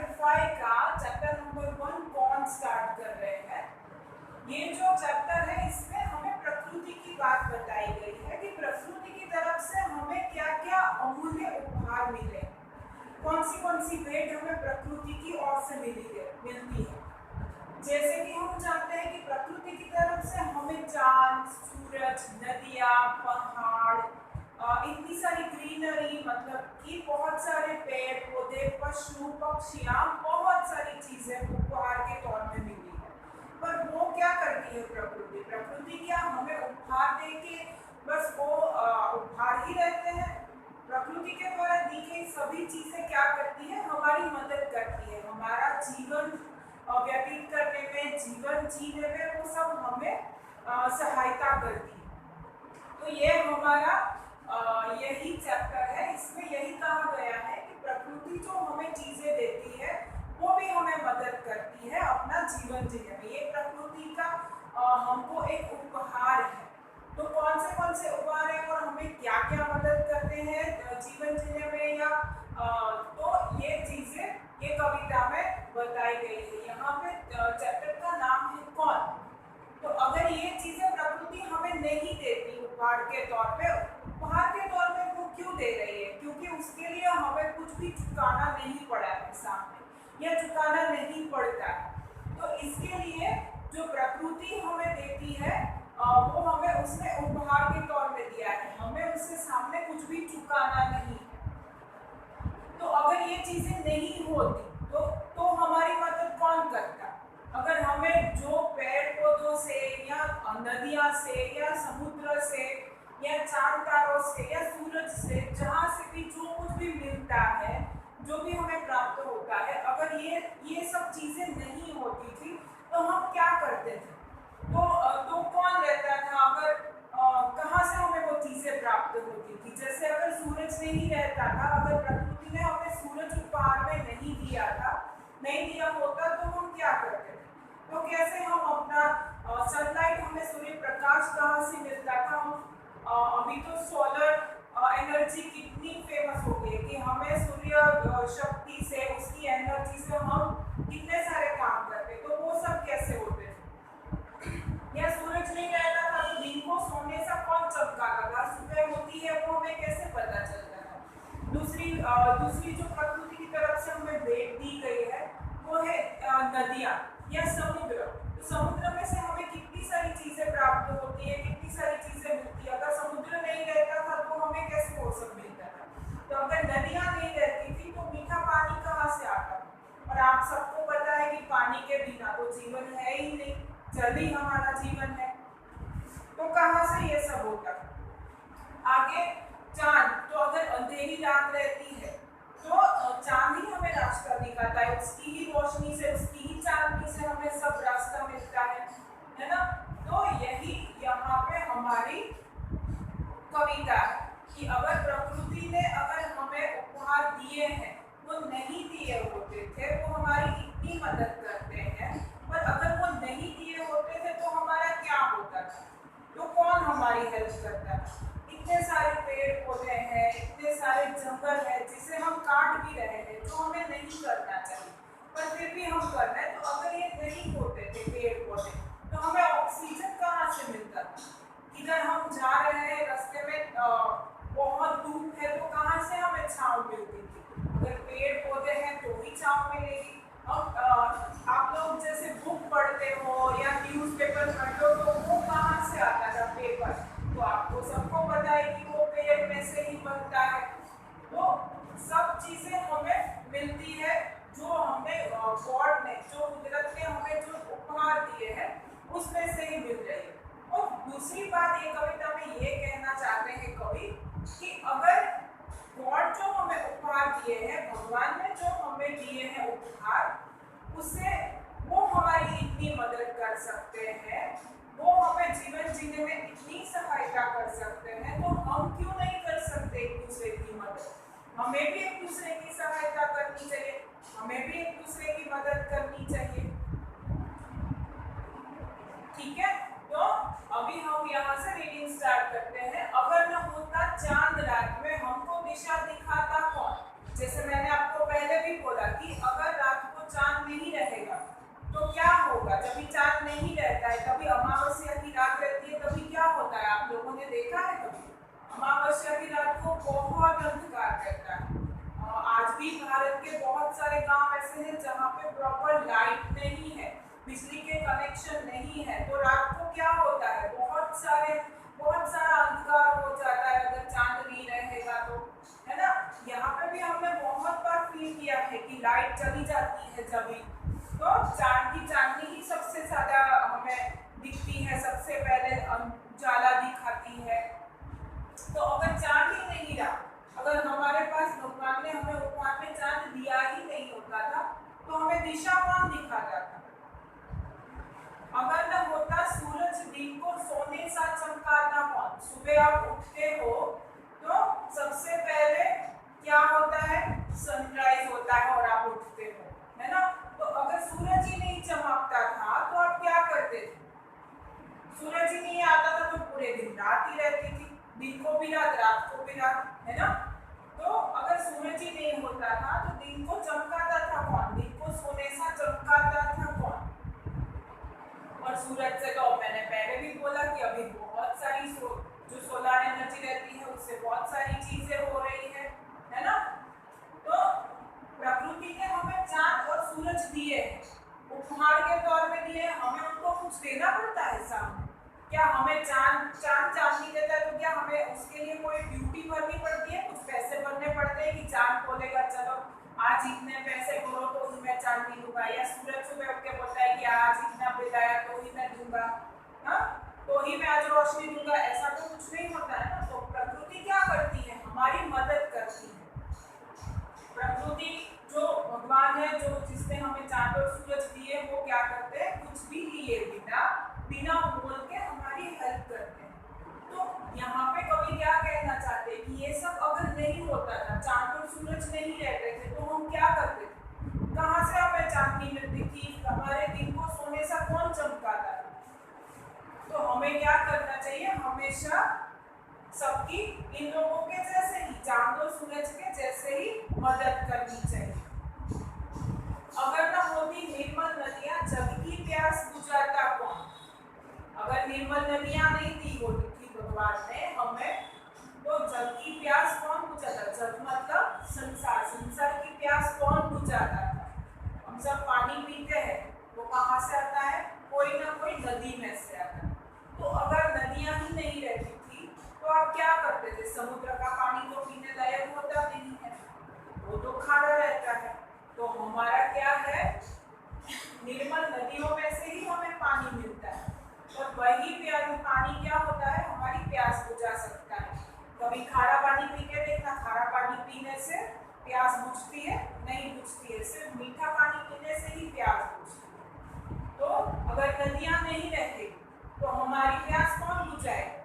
Chapter 5 का chapter number 1 कौन start कर रहे हैं। ये जो चैप्टर है इसमें हमें प्रकृति की बात बताई गई है कि प्रकृति की तरफ से हमें क्या क्या अमूल्य उपहार मिले, कौन सी भेंट हमें प्रकृति की ओर से मिलती है। जैसे कि हम जानते हैं कि प्रकृति की तरफ से हमें चांद, सूरज, नदियाँ, पहाड़, इतनी सारी ग्रीनरी, मतलब कि बहुत सारे पेड़ पौधे, पशु पक्षियाँ, बहुत सारी चीजें उपहार के तौर में मिली है। पर वो क्या करती है प्रकृति? प्रकृति क्या हमें उपहार दे के बस वो उपहार ही रहते हैं? प्रकृति के द्वारा दी गई सभी चीजें क्या करती है? हमारी मदद करती है, हमारा जीवन व्यतीत करने में, जीवन जीने में वो सब हमें सहायता करती है। तो ये हमारा यही चैप्टर है, इसमें यही कहा गया है कि प्रकृति जो हमें चीजें देती है वो भी हमें मदद करती है अपना जीवन जीने में। ये प्रकृति का हमको एक उपहार है। तो कौन से उपहार है और हमें क्या क्या मदद करते हैं जीवन जीने में, या तो ये चीजें ये कविता में बताई गई है। यहाँ पे चैप्टर का नाम है कौन। तो अगर ये चीजें प्रकृति हमें नहीं देती उपहार के तौर पे, उपहार के तौर पे वो क्यों दे रही है? क्योंकि उसके लिए हमें कुछ भी चुकाना नहीं पड़ा है सामने, या चुकाना नहीं पड़ता है। तो इसके लिए जो प्रकृति हमें देती है वो हमें उसने उपहार के तौर में दिया है, हमें उससे सामने कुछ भी चुकाना नहीं है। तो अगर ये चीजें नहीं होती तो हमारी मदद कौन करता? अगर हमें जो पेड़ पौधों से या नदियाँ से या समुद्र से या चांद तारों से या सूरज से, जहाँ से भी जो कुछ भी मिलता है, जो भी हमें प्राप्त होता है, अगर ये सब चीजें नहीं होती थी तो हम क्या करते थे? तो कौन रहता था? अगर कहाँ से हमें वो चीजें प्राप्त होती थी? जैसे अगर सूरज नहीं रहता था, अगर प्रकृति ने हमें सूरज उपहार में नहीं दिया होता तो हम क्या करते थे? तो कैसे हम अपना सनलाइट, हमें सूर्य प्रकाश कहाँ से मिलता था? हम अभी तो सोलर एनर्जी कितनी फेमस हो गई है कि हमें सूर्य शक्ति से, उसकी एनर्जी से हम कितने सारे काम करते। तो वो सब कैसे होते थे? या सूरज नहीं रहता था तो दिन को सोने से कौन चमकाता था? सुबह होती है वो हमें कैसे पता चलता है? दूसरी जो प्रकृति की तरफ से हमें भेंट दी गई है वो है नदियाँ या समुद्र। तो समुद्र में से हमें कितनी सारी चीजें प्राप्त होती है, कितनी सारी चीजें मिलती है। अगर समुद्र नहीं रहता था तो हमें कैसे वो सब मिलता था? तो अगर नदियाँ नहीं रहती थी तो मीठा पानी कहाँ से आता? और आप सबको पता है कि पानी के बिना तो जीवन है ही नहीं, जल ही हमारा जीवन है। तो कहाँ से ये सब होता? आगे चांद, तो अगर अंधेरी रात रहती है तो चांद ही हमें रास्ता दिखाता है, उसकी ही रोशनी से, उसकी ही चांदनी से हमें सब रास्ता मिलता है ना। तो यही यहाँ पे हमारी कविता है कि अगर प्रकृति ने अगर हमें उपहार दिए हैं, वो नहीं दिए होते थे, वो हमारी इतनी मदद करते हैं, पर अगर वो नहीं दिए होते थे तो हमारा क्या होता था? तो कौन हमारी हेल्प करता था? इतने सारे पेड़ पौधे हैं, इतने सारे जंगल है जिसे हम काट भी रहे हैं, जो हमें नहीं करना चाहिए, पर फिर भी हम कर रहे हैं। तो अगर ये नहीं होते थे पेड़ पौधे तो हमें ऑक्सीजन कहाँ से मिलता था? इधर हम जा रहे हैं, रास्ते में बहुत धूप है तो कहाँ से हमें छांव मिलती थी? अगर पेड़ पौधे हैं तो ही छांव मिलेगी। आप लोग जैसे बुक पढ़ते हो या न्यूज़पेपर पढ़ते हो तो वो कहाँ से आता था पेपर? तो आपको सबको पता है कि वो पेड़ में से ही बनता है। वो सब चीजें हमें मिलती है जो हमें गॉड ने, जो कुदरत ने हमें जो उपहार दिए हैं उसमें से ही मिल रही है। और दूसरी बात ये कविता में ये कहना चाहते हैं कवि कि अगर गॉड जो हमें उपहार दिए हैं, भगवान ने जो हमें दिए हैं उपहार, उससे वो हमारी इतनी मदद कर सकते हैं, वो हमें जीवन जीने में इतनी सहायता कर सकते हैं, तो हम क्यों नहीं कर सकते एक दूसरे की मदद? हमें भी एक दूसरे की सहायता करनी चाहिए, हमें भी एक दूसरे की मदद करनी चाहिए। ठीक है, तो अभी हम यहाँ से रीडिंग स्टार्ट करते हैं। अगर न होता चांद रात में, हमको दिशा दिखाता कौन? जैसे मैंने आपको पहले भी बोला कि अगर रात ऐसे हैं जहाँ पे प्रॉपर लाइट नहीं है, बिजली के कनेक्शन नहीं है, तो रात को क्या होता है, बहुत सारा अंधकार हो जाता है अगर चांद नहीं रहेगा तो, है ना। यहाँ पे भी हमने बहुत बार फील किया है कि लाइट चली जाती है जब भी, तो चांद की चांदनी ही सबसे ज्यादा हमें दिखती है, सबसे पहले उजाला दिखाती है। तो अगर चांद ही नहीं रहा, अगर हमारे पास भगवान ने हमें उपहार में चांद दिया ही नहीं होता था, तो हमें दिशा कौन दिखाता था। अगर न होता सूरज, दिन को सोने सा चमकाता कौन। सुबह आप उठते हो तो सबसे पहले क्या होता है, सनराइज होता है और आप उठते हो, है ना। तो अगर सूरज ही नहीं चमकता था तो आप क्या करते थे, सूरज ही नहीं आता था तो पूरे दिन रात ही रहती थी, दिन को भी रात, रात को भी रात, है ना। तो अगर सूरज ही नहीं होता था तो दिन को चमकाता था कौन, दिन को सोने सा चमकाता था कौन। और सूरज से तो मैंने पहले भी बोला कि अभी बहुत सारी जो सोलर एनर्जी रहती है उससे बहुत सारी चीजें हो रही है ना। तो प्रकृति ने हमें चांद और सूरज दिए हैं, उपहार के तौर में दिए, हमें उनको कुछ देना पड़ता है सामने। क्या हमें चांद चांदनी देता है तो क्या हमें उसके लिए कोई ड्यूटी भरनी पड़ती है, कुछ पैसे भरने पड़ते हैं कि चांद बोलेगा चलो आज इतने पैसे करो तो ही मैं चांदनी दूंगा, या सूरज सुबह उठ के बोलता है कि आज इतना बिल आया तो ही मैं दूंगा, हाँ तो ही मैं आज रोशनी दूंगा, ऐसा तो कुछ नहीं होता है ना। तो प्रकृति क्या करती है, हमारी मदद करती है। प्रकृति जो भगवान है, जो जिसने हमें चांद और सूरज दिए, वो क्या करते हैं, कुछ भी लिए बिना बोल के हमारी हेल्प करते हैं। तो यहाँ पे कवि क्या कहना चाहते हैं कि ये सब अगर नहीं होता था, चांद और सूरज नहीं रहते थे, तो हम क्या करते थे, कहाँ से हमें चांदनी मिलती थी, हमारे दिन को सोने सा कौन चमकाता था। तो हमें क्या करना चाहिए, हमेशा सबकी इन लोगों के जैसे ही, चांद और सूरज के जैसे ही मदद करनी चाहिए। अगर न होती निर्मल नदियां, जग की प्यास बुझाता कौन। अगर निर्मल नदियां नहीं दी होती थी भगवान ने हमें, तो जग की प्यास कौन बुझाता, जग मतलब संसार की प्यास कौन बुझाता था। हम सब पानी पीते हैं, वो कहाँ से आता है, कोई ना कोई नदी में से आता है। तो अगर नदियां ही नहीं रहती थी तो आप क्या करते थे, समुद्र का पानी तो पीने लायक होता नहीं है, वो तो खारा रहता है। तो हमारा क्या है, निर्मल नदियों में से ही हमें पानी मिलता है, और वही पानी क्या होता है, हमारी प्यास बुझा सकता है। कभी खारा पानी पी के देखना, खारा पानी पीने से प्यास बुझती है, नहीं बुझती है, सिर्फ मीठा पानी पीने से ही प्यास बुझती है। तो अगर नदियां नहीं रहती तो हमारी प्यास कौन बुझाएगा,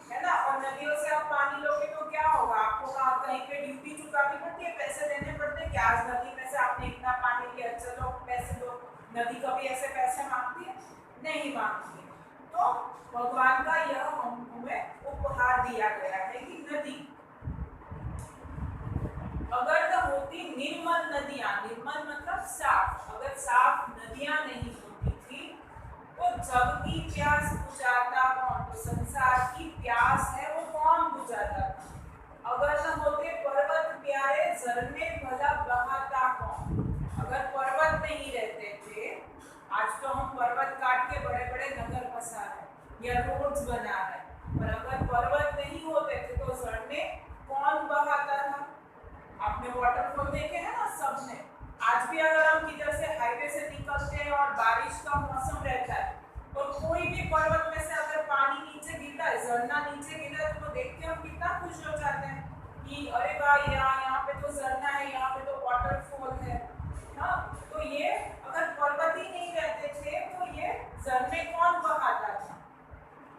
है ना। और नदियों से आप पानी लोगे तो क्या होगा, आपको कहीं पे ड्यूटी चुकानी पड़ती है, पैसे देने पड़ते हैं कि आज नदी में से आपने इतना पानी लिया, चलो पैसे दो। नदी कभी ऐसे पैसे मांगती है, नहीं मांगती है। तो भगवान का यह हमें उपहार दिया गया है कि नदी, अगर न होती निर्मल नदियां, निर्मल मतलब साफ, अगर साफ नदियां नहीं होती थी तो जग की प्यास बुझाता कौन, तो संसार की प्यास है वो कौन बुझाता था। अगर न होते पर्वत प्यारे, झरने भला बहाता कौन। अगर पर्वत नहीं रहते थे, आज तो हम पर्वत काट के बड़े बड़े नगर बसा रहे या रोड्स बना रहे, पर अगर पर्वत नहीं होते थे तो झरने कौन बहाता था। आपने वाटरफॉल देखे हैं ना सबने। आज भी अगर हम किधर से हाईवे से निकलते हैं और बारिश का मौसम रहता है, तो कोई भी पर्वत में से अगर पानी नीचे गिरता है, झरना नीचे गिरता है, तो देख के हम कितना खुश हो जाते हैं कि अरे भाई यहाँ पे तो झरना है, यहाँ पे तो वाटरफॉल है। हाँ, तो ये अगर पर्वत ही नहीं रहते थे तो ये झरने कौन बहाता था।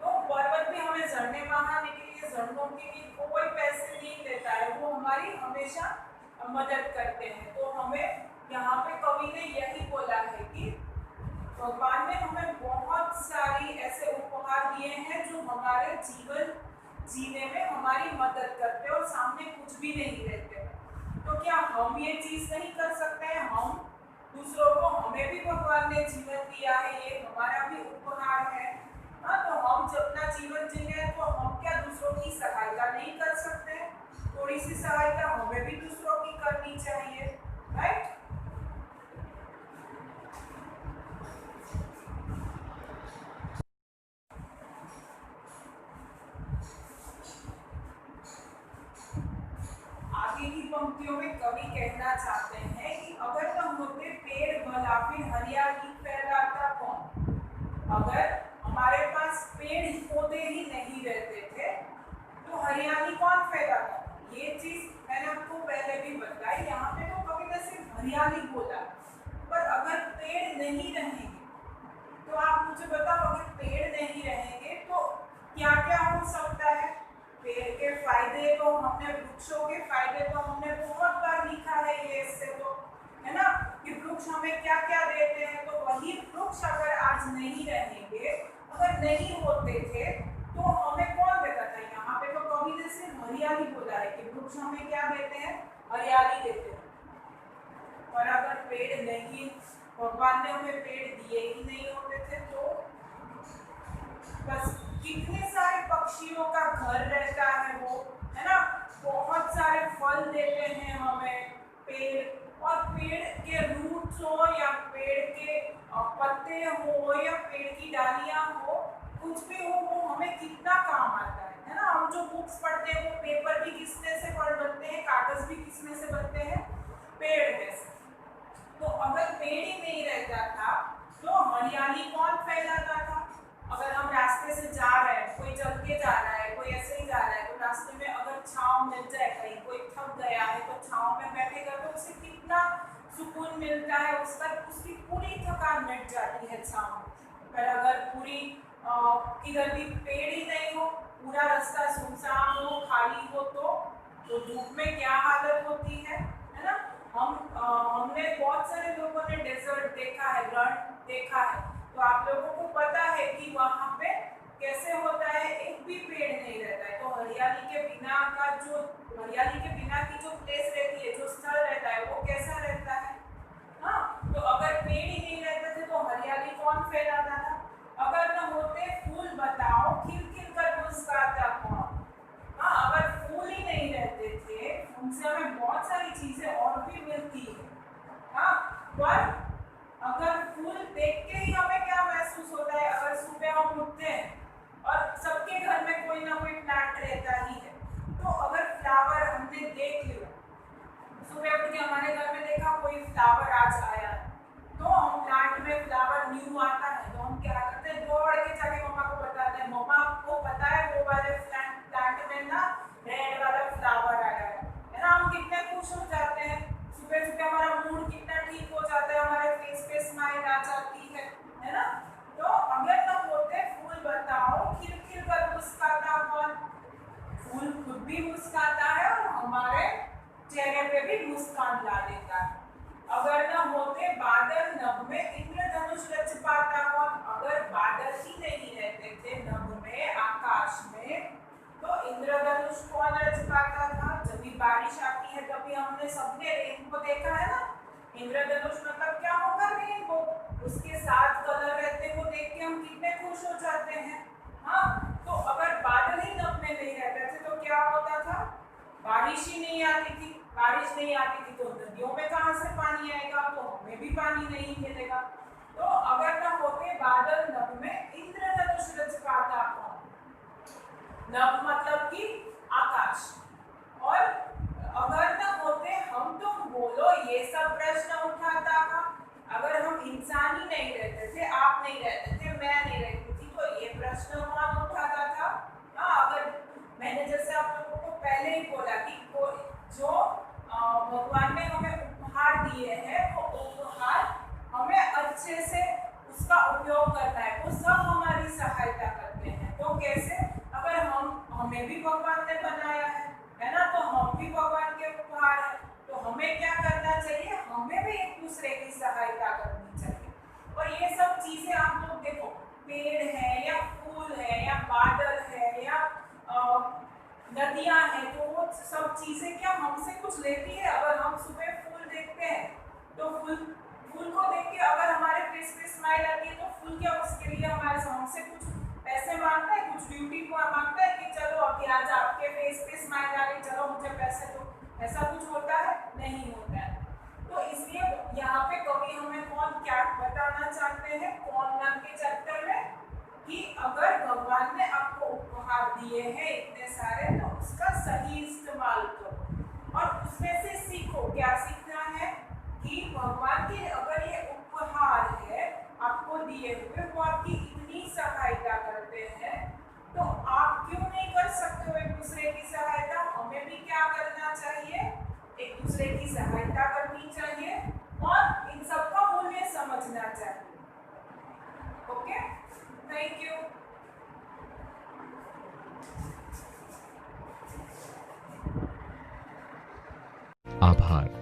तो पर्वत भी हमें झरने बहाने के लिए, झरनों के लिए कोई पैसे नहीं देता है, वो हमारी हमेशा मदद करते हैं। तो हमें यहाँ पे कवि ने यही बोला है कि भगवान ने हमें बहुत सारी ऐसे उपहार दिए हैं जो हमारे जीवन जीने में हमारी मदद करते हैं और सामने कुछ भी नहीं रहते। तो क्या हम ये चीज नहीं कर सकते हैं, हम दूसरों को, हमें भी भगवान ने जीवन दिया है, ये हमारा भी उपहार है। हाँ, तो हम जब अपना जीवन जी रहे हैं तो हम क्या दूसरों की सहायता नहीं कर सकते हैं, थोड़ी सी सहायता हमें भी दूसरों की करनी चाहिए, राइट। पंक्तियों में कवि कहना चाहते हैं कि अगर न होते पेड़ भला फिर हरियाली फैलाता कौन। अगर हमारे पास पेड़ पौधे ही नहीं रहते थे तो हरियाली कौन फैलाता। ये चीज मैंने आपको पहले भी बताई। यहाँ पे तो कवि ने सिर्फ हरियाली बोला, पर अगर पेड़ नहीं रहेंगे तो आप मुझे बताओ, अगर पेड़ नहीं रहेंगे तो क्या क्या हो सकता है। पेड़ के फायदे तो हमने, वृक्षों के फायदे तो हमने बहुत बार लिखा है ये इससे, तो है ना, कि वृक्ष हमें क्या क्या देते हैं। तो वही वृक्ष अगर आज नहीं रहेंगे, अगर नहीं होते थे तो हमें कौन देता था। यहाँ पे तो कवि ने सिर्फ हरियाली बोला है कि वृक्ष हमें क्या देते हैं, हरियाली देते हैं। और अगर पेड़ नहीं, भगवान ने हमें पेड़ दिए ही नहीं होते थे तो बस कितने सारे पक्षियों का घर रहता है वो, है ना, बहुत सारे फल देते हैं हमें पेड़। और पेड़ के रूट्स हो या पेड़ के पत्ते हो या पेड़ की डालियां हो, कुछ भी हो, वो हमें कितना काम आता है ना। हम जो बुक्स पढ़ते हैं वो पेपर भी किसमें से बनते हैं, कागज भी किसमें से बनते हैं, पेड़ में से। तो अगर पेड़ ही नहीं रहता था तो हरियाली कौन फैलाता था। अगर हम रास्ते से जा रहे हैं, कोई चल के जा रहा है, कोई ऐसे ही जा रहा है, तो रास्ते में अगर छांव मिल जाए, कहीं कोई थक गया है तो छांव में बैठेगा तो उसे कितना सुकून मिलता है, उसकी पूरी थकान मिट जाती है छांव में। पर अगर पूरी किधर भी पेड़ ही नहीं हो, पूरा रास्ता सुनसान हो, खाली हो, तो धूप में क्या हालत होती है ना। हमने बहुत सारे लोगों ने डेजर्ट देखा है, रण देखा है, तो आप लोगों को पता है कि वहाँ पे कैसे होता है, एक भी पेड़ नहीं रहता है। तो हरियाली के बिना की जो प्लेस रहती है, जो स्थल रहता है, वो कैसा रहता है। हाँ, तो अगर पेड़ ही नहीं रहते थे तो हरियाली कौन फैलाता था। अगर न होते फूल, बताओ खिल खिल कर मुस्कुराता कौन। हाँ, अगर फूल ही नहीं रहते थे, उनसे हमें बहुत सारी चीजें और भी मिलती है। हाँ, पर अगर फूल देख के ही हमें क्या महसूस होता है, अगर सुबह हम उठते हैं और सबके घर में कोई ना कोई प्लांट रहता ही है, तो अगर फ्लावर हमने देख लिया, सुबह उठ के हमारे घर में देखा कोई फ्लावर आज आया, तो हम प्लांट में फ्लावर न्यू आता है तो हम क्या करते हैं, दौड़ के जाके मम्मा को बताते हैं, मम्मा आपको पता है वो वाले प्लांट में ना रेड वाला फ्लावर आया है ना। हम कितने खुश हो जाते हैं, सुबह सुबह हमारा मूड कितना ठीक हो जाता है, हमारे फेस पे स्माइल आ जाती है ना। तो अगर न होते फूल, बताओ खिल खिल कर मुस्कुराता कौन। फूल खुद भी मुस्कुराता है और हमारे चेहरे पे भी मुस्कान ला देता है। अगर न होते बादल, नभ में इंद्रधनुष रच पाता कौन। अगर बादल ही नहीं रहते थे नभ में, आकाश में, तो इंद्रधनुष कौन रच पाता था। जब भी बारिश आती है तभी हमने सबने रेनबो देखा है ना। इंद्रधनुष मतलब क्या होगा, रेनबो, उसके 7 कलर रहते हैं, वो देख के हम कितने खुश हो जाते हैं। हाँ, तो अगर बादल ही नभ में नहीं रहते थे तो क्या होता था, बारिश ही नहीं आती थी। बारिश नहीं आती थी तो नदियों में कहाँ से पानी आएगा, तो हमें भी पानी नहीं मिलेगा। तो अगर न होते बादल, नभ में इंद्रधनुष रच पाता कौन। नभ मतलब कि आकाश। और अगर न होते हम, तुम बोलो, ये सब प्रश्न उठाता था। अगर हम इंसान ही नहीं रहते थे, आप नहीं रहते थे, मैं नहीं रहती थी, तो ये प्रश्न कौन उठाता था। हाँ, अगर मैंने जैसे आप लोगों को पहले ही बोला कि जो भगवान ने हमें उपहार दिए हैं, वो उपहार हमें अच्छे से उसका उपयोग करना है, वो सब हमारी सहायता करते हैं। तो कैसे, अगर हमें भी भगवान ने बनाया है ना, तो हम भी भगवान के उपहार हैं, तो हमें क्या करना चाहिए, हमें भी एक दूसरे की सहायता करनी चाहिए। और ये सब चीजें आप लोग देखो, पेड़ है या फूल है या बादल है या नदियां हैं, तो वो सब चीजें क्या हमसे कुछ लेती है। अगर हम सुबह फूल देखते हैं तो फूल को देख के अगर हमारे फेस पे स्माइल आती है, तो फूल क्या उसके लिए हमसे कुछ पैसे मांगता है, कुछ ड्यूटी को मांगता है कि चलो अभी आज आपके फेस पे स्माइल आ गई, चलो मुझे पैसे दो। ऐसा कुछ होता है, नहीं होता है। तो इसलिए यहाँ पे कवि हमें क्या बताना चाहते हैं, कौन नाम के चैप्टर में, कि अगर भगवान ने आपको उपहार दिए हैं इतने सारे, तो उसका सही इस्तेमाल करो और इसमें से सीखो। क्या सीखना है कि भगवान के अगर ये उपहार है आपको दिए हुए, वो आपकी इतनी सहायता करते हैं, तो आप क्यों नहीं कर सकते हो एक दूसरे की सहायता? हमें भी क्या करना चाहिए? एक दूसरे की सहायता करनी चाहिए और इन सबका मूल्य समझना चाहिए। Okay, thank you. आभार।